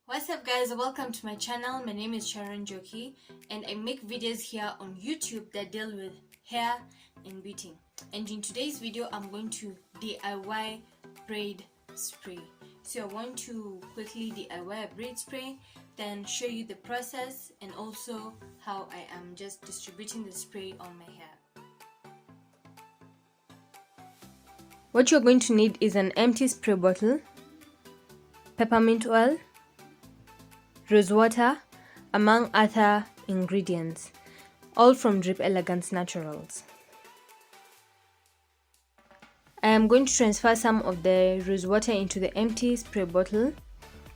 What's up guys, welcome to my channel. My name is Sharon Njoki and I make videos here on YouTube that deal with hair and beauty. And in today's video I'm going to DIY braid spray. So I want to quickly DIY a braid spray, then show you the process and also how I am just distributing the spray on my hair. What you're going to need is an empty spray bottle, peppermint oil, rose water, among other ingredients, all from Drip Elegance Naturals. I am going to transfer some of the rose water into the empty spray bottle,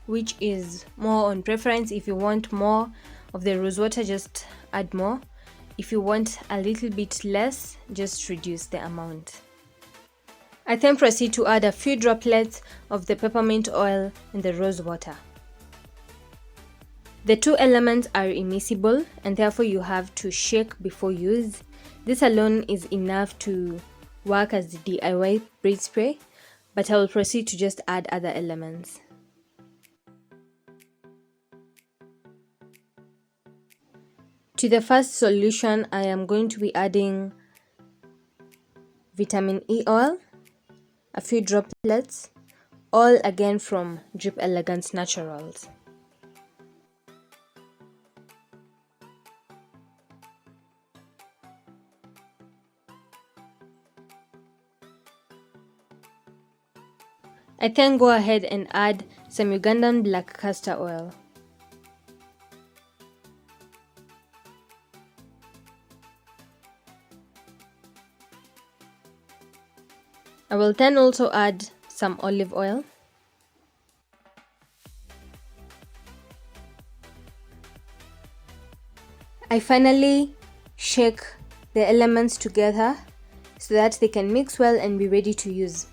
which is more on preference. If you want more of the rose water, just add more. If you want a little bit less, just reduce the amount. I then proceed to add a few droplets of the peppermint oil in the rose water. The two elements are immiscible and therefore you have to shake before use. This alone is enough to work as the DIY braid spray, but I will proceed to just add other elements. To the first solution, I am going to be adding vitamin E oil, a few droplets, all again from Drip Elegance Naturals. I then go ahead and add some Ugandan black castor oil. I will then also add some olive oil. I finally shake the elements together so that they can mix well and be ready to use.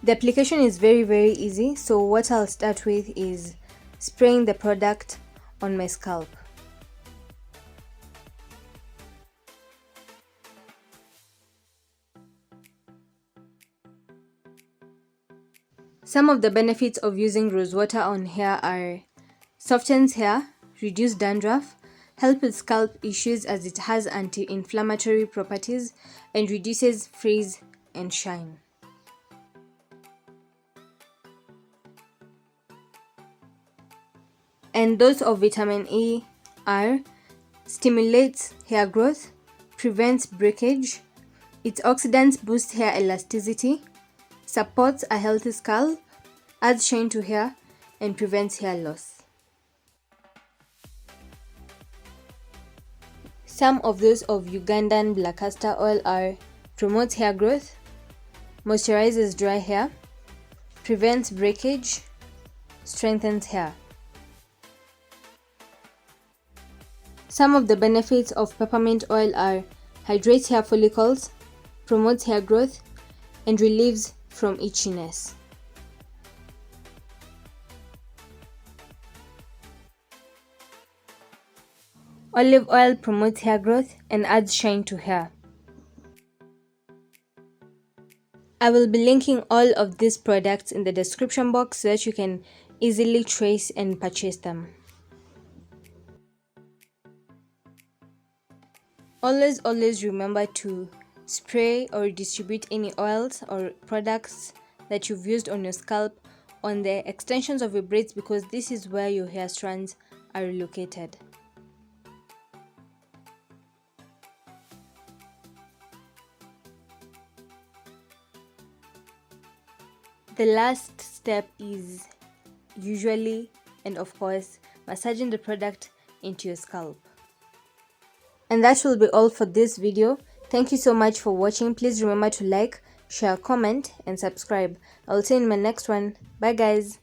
The application is very easy, so what I'll start with is spraying the product on my scalp. Some of the benefits of using rose water on hair are softens hair, reduce dandruff, help with scalp issues as it has anti-inflammatory properties, and reduces frizz and shine. And those of vitamin E are stimulates hair growth, prevents breakage, its oxidants boost hair elasticity, supports a healthy scalp, adds shine to hair, and prevents hair loss. Some of those of Ugandan black castor oil are promotes hair growth, moisturizes dry hair, prevents breakage, strengthens hair. Some of the benefits of peppermint oil are hydrates hair follicles, promotes hair growth, and relieves from itchiness. Olive oil promotes hair growth and adds shine to hair. I will be linking all of these products in the description box so that you can easily trace and purchase them. Always remember to spray or distribute any oils or products that you've used on your scalp on the extensions of your braids, because this is where your hair strands are located. The last step is usually and of course massaging the product into your scalp. And that will be all for this video. Thank you so much for watching. Please remember to like, share, comment, and subscribe. I'll see you in my next one. Bye guys.